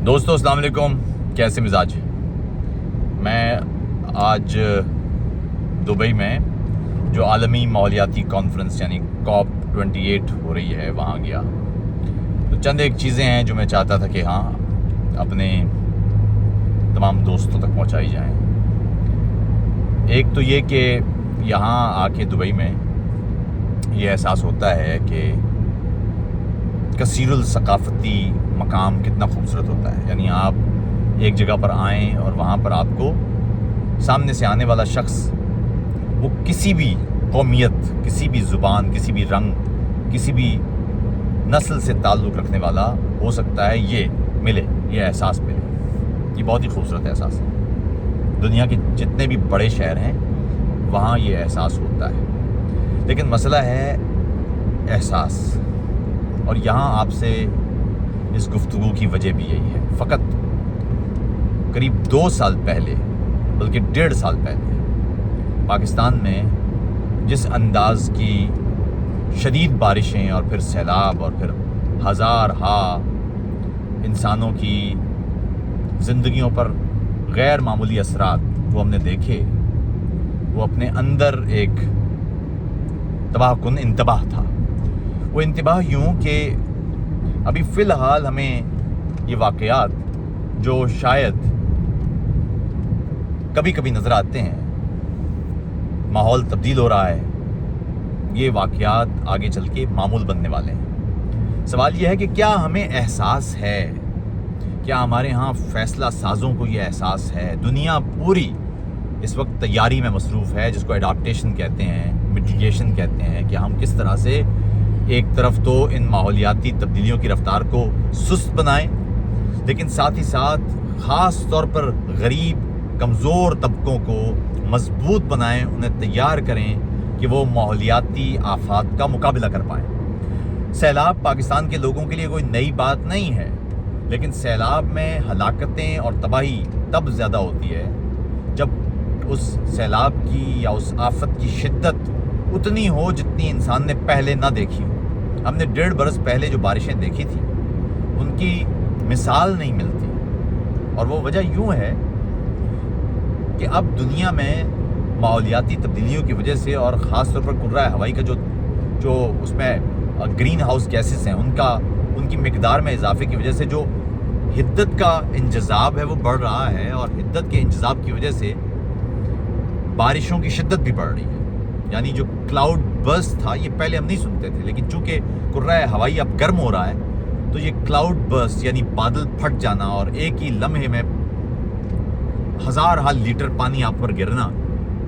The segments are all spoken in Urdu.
دوستو السلام علیکم، کیسے مزاج؟ میں آج دبئی میں جو عالمی ماحولیاتی کانفرنس یعنی COP28 ہو رہی ہے وہاں گیا. تو چند ایک چیزیں ہیں جو میں چاہتا تھا کہ اپنے تمام دوستوں تک پہنچائی جائیں. ایک تو یہ کہ یہاں آ کے دبئی میں یہ احساس ہوتا ہے کہ کثیر الثقافتی مقام کتنا خوبصورت ہوتا ہے. یعنی آپ ایک جگہ پر آئیں اور وہاں پر آپ کو سامنے سے آنے والا شخص وہ کسی بھی قومیت، کسی بھی زبان، کسی بھی رنگ، کسی بھی نسل سے تعلق رکھنے والا ہو سکتا ہے، یہ احساس ملے. یہ بہت ہی خوبصورت احساس ہے. دنیا کے جتنے بھی بڑے شہر ہیں وہاں یہ احساس ہوتا ہے، لیکن مسئلہ ہے احساس. اور یہاں آپ سے اس گفتگو کی وجہ بھی یہی ہے. فقط قریب 2 سال پہلے، بلکہ 1.5 سال پہلے، پاکستان میں جس انداز کی شدید بارشیں اور پھر سیلاب اور پھر ہزارہا انسانوں کی زندگیوں پر غیر معمولی اثرات وہ ہم نے دیکھے، وہ اپنے اندر ایک تباہ کن انتباہ تھا. وہ انتباہ یوں کہ ابھی فی الحال ہمیں یہ واقعات جو شاید کبھی کبھی نظر آتے ہیں، ماحول تبدیل ہو رہا ہے، یہ واقعات آگے چل کے معمول بننے والے ہیں. سوال یہ ہے کہ کیا ہمیں احساس ہے؟ کیا ہمارے ہاں فیصلہ سازوں کو یہ احساس ہے؟ دنیا پوری اس وقت تیاری میں مصروف ہے، جس کو اڈاپٹیشن کہتے ہیں، میٹیگیشن کہتے ہیں، کہ ہم کس طرح سے ایک طرف تو ان ماحولیاتی تبدیلیوں کی رفتار کو سست بنائیں، لیکن ساتھ ہی ساتھ خاص طور پر غریب کمزور طبقوں کو مضبوط بنائیں، انہیں تیار کریں کہ وہ ماحولیاتی آفات کا مقابلہ کر پائیں. سیلاب پاکستان کے لوگوں کے لیے کوئی نئی بات نہیں ہے، لیکن سیلاب میں ہلاکتیں اور تباہی تب زیادہ ہوتی ہے جب اس سیلاب کی یا اس آفت کی شدت اتنی ہو جتنی انسان نے پہلے نہ دیکھی ہو. ہم نے 1.5 برس پہلے جو بارشیں دیکھی تھی ان کی مثال نہیں ملتی، اور وہ وجہ یوں ہے کہ اب دنیا میں ماحولیاتی تبدیلیوں کی وجہ سے اور خاص طور پر کرۂ ہوائی کا جو اس میں گرین ہاؤس گیسز ہیں ان کی مقدار میں اضافے کی وجہ سے جو حدت کا انجذاب ہے وہ بڑھ رہا ہے، اور حدت کے انجذاب کی وجہ سے بارشوں کی شدت بھی بڑھ رہی ہے. یعنی جو کلاؤڈ برسٹ تھا یہ پہلے ہم نہیں سنتے تھے، لیکن چونکہ کرۂ ہوائی اب گرم ہو رہا ہے تو یہ کلاؤڈ برسٹ یعنی بادل پھٹ جانا اور ایک ہی لمحے میں ہزارہا لیٹر پانی آپ پر گرنا،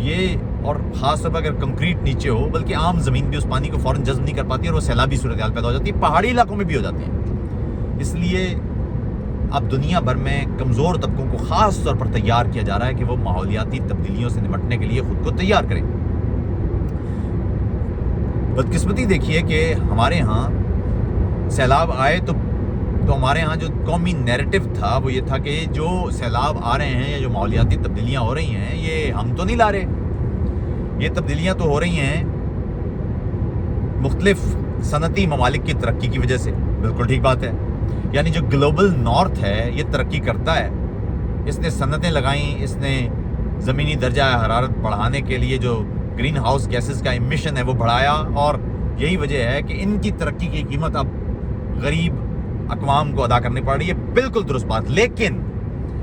یہ اور خاص طور پر اگر کنکریٹ نیچے ہو، بلکہ عام زمین بھی اس پانی کو فوراً جذب نہیں کر پاتی اور وہ سیلابی صورتحال پیدا ہو جاتی ہے. پہاڑی علاقوں میں بھی ہو جاتی ہے. اس لیے اب دنیا بھر میں کمزور طبقوں کو خاص طور پر تیار کیا جا رہا ہے کہ وہ ماحولیاتی تبدیلیوں سے نمٹنے کے لیے خود کو تیار کریں. بدقسمتی دیکھیے کہ ہمارے ہاں سیلاب آئے تو ہمارے ہاں جو قومی نیریٹو تھا وہ یہ تھا کہ جو سیلاب آ رہے ہیں یا جو ماحولیاتی تبدیلیاں ہو رہی ہیں یہ ہم تو نہیں لا رہے، یہ تبدیلیاں تو ہو رہی ہیں مختلف صنعتی ممالک کی ترقی کی وجہ سے. بالکل ٹھیک بات ہے. یعنی جو گلوبل نارتھ ہے یہ ترقی کرتا ہے، اس نے صنعتیں لگائیں، اس نے زمینی درجہ حرارت بڑھانے کے لیے جو گرین ہاؤس گیسز کا ایمیشن ہے وہ بڑھایا، اور یہی وجہ ہے کہ ان کی ترقی کی قیمت اب غریب اقوام کو ادا کرنی پڑ رہی ہے. بالکل درست بات، لیکن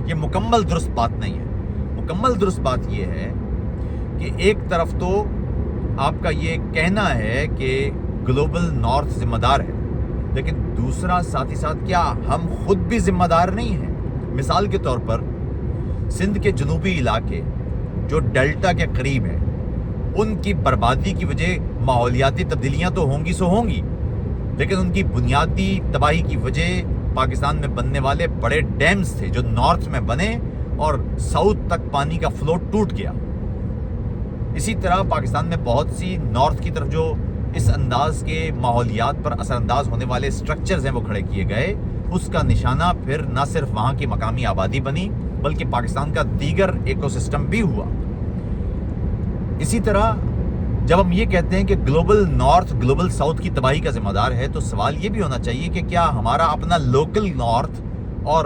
یہ مکمل درست بات نہیں ہے. مکمل درست بات یہ ہے کہ ایک طرف تو آپ کا یہ کہنا ہے کہ گلوبل نارتھ ذمہ دار ہے، لیکن دوسرا ساتھ ہی ساتھ کیا ہم خود بھی ذمہ دار نہیں ہیں؟ مثال کے طور پر سندھ کے جنوبی علاقے جو ڈیلٹا کے قریب ہے، ان کی بربادی کی وجہ ماحولیاتی تبدیلیاں تو ہوں گی، لیکن ان کی بنیادی تباہی کی وجہ پاکستان میں بننے والے بڑے ڈیمز تھے جو نارتھ میں بنے اور ساؤتھ تک پانی کا فلو ٹوٹ گیا. اسی طرح پاکستان میں بہت سی نارتھ کی طرف جو اس انداز کے ماحولیات پر اثر انداز ہونے والے سٹرکچرز ہیں وہ کھڑے کیے گئے. اس کا نشانہ پھر نہ صرف وہاں کی مقامی آبادی بنی بلکہ پاکستان کا دیگر ایکو سسٹم بھی ہوا. اسی طرح جب ہم یہ کہتے ہیں کہ گلوبل نارتھ گلوبل ساؤتھ کی تباہی کا ذمہ دار ہے، تو سوال یہ بھی ہونا چاہیے کہ کیا ہمارا اپنا لوکل نارتھ اور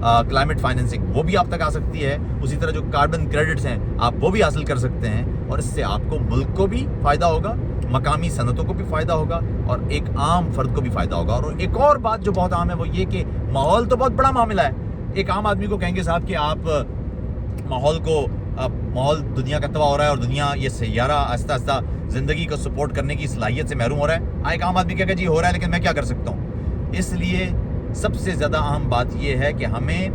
کلائمیٹ فائنینسنگ وہ بھی آپ تک آ سکتی ہے. اسی طرح جو کاربن کریڈٹس ہیں آپ وہ بھی حاصل کر سکتے ہیں, اور اس سے آپ کو ملک کو بھی فائدہ ہوگا, مقامی صنعتوں کو بھی فائدہ ہوگا, اور ایک عام فرد کو بھی فائدہ ہوگا. اور ایک اور بات جو بہت عام ہے وہ یہ کہ ماحول تو بہت بڑا معاملہ ہے. ایک عام آدمی کو کہیں گے صاحب کہ آپ ماحول دنیا کا تباہ ہو رہا ہے اور دنیا یہ سیارہ آہستہ آہستہ زندگی کو سپورٹ کرنے کی صلاحیت سے محروم ہو رہا ہے. ایک عام آدمی کہے گا جی ہو رہا ہے لیکن میں کیا کر سکتا ہوں. اس لیے سب سے زیادہ اہم بات یہ ہے کہ ہمیں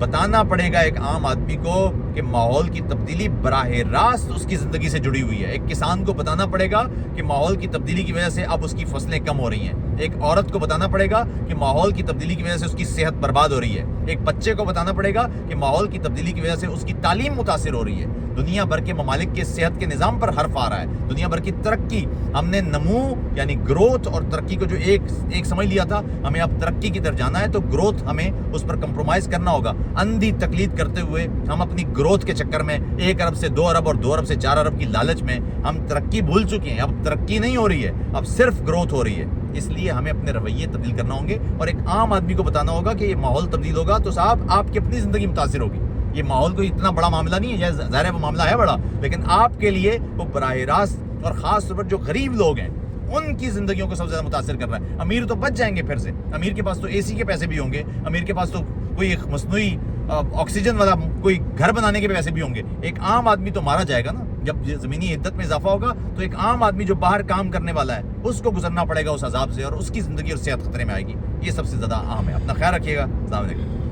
بتانا پڑے گا ایک عام آدمی کو کہ ماحول کی تبدیلی براہ راست اس کی زندگی سے جڑی ہوئی ہے. ایک کسان کو بتانا پڑے گا کہ ماحول کی تبدیلی کی وجہ سے اب اس کی فصلیں کم ہو رہی ہیں. ایک عورت کو بتانا پڑے گا کہ ماحول کی تبدیلی کی وجہ سے اس کی صحت برباد ہو رہی ہے. ایک بچے کو بتانا پڑے گا کہ ماحول کی تبدیلی کی وجہ سے اس کی تعلیم متاثر ہو رہی ہے. دنیا بھر کے ممالک کے صحت کے نظام پر حرف آ رہا ہے. دنیا بھر کی ترقی, ہم نے نمو یعنی گروتھ اور ترقی کو جو ایک سمجھ لیا تھا, ہمیں اب ترقی کی طرف جانا ہے تو گروتھ ہمیں اس پر کمپرومائز کرنا ہوگا. اندھی تقلید کرتے ہوئے ہم اپنی گروتھ کے چکر میں 1 ارب سے 2 ارب اور 2 ارب سے 4 ارب کی لالچ میں ہم ترقی بھول چکے ہیں. اب ترقی نہیں ہو رہی ہے, اب صرف گروتھ ہو رہی ہے. اس لیے ہمیں اپنے رویے تبدیل کرنا ہوں گے, اور ایک عام آدمی کو بتانا ہوگا کہ یہ ماحول تبدیل ہوگا تو صاحب آپ کی اپنی زندگی متاثر ہوگی. یہ ماحول کوئی اتنا بڑا معاملہ نہیں ہے, ظاہر ہے وہ معاملہ ہے بڑا, لیکن آپ کے لیے وہ براہ راست اور خاص طور پر جو غریب لوگ ہیں ان کی زندگیوں کو سب سے زیادہ متاثر کر رہا ہے. امیر تو بچ جائیں گے پھر سے, امیر کے پاس تو اے سی کے پیسے بھی ہوں گے, امیر کے پاس تو کوئی ایک مصنوعی آکسیجن والا کوئی گھر بنانے کے پیسے بھی ہوں گے. ایک عام آدمی تو مارا جائے گا نا. جب زمینی عدت میں اضافہ ہوگا تو ایک عام آدمی جو باہر کام کرنے والا ہے اس کو گزرنا پڑے گا اس عذاب سے, اور اس کی زندگی اور صحت خطرے میں آئے گی. یہ سب سے زیادہ اہم ہے. اپنا خیال رکھیے گا. السلام علیکم.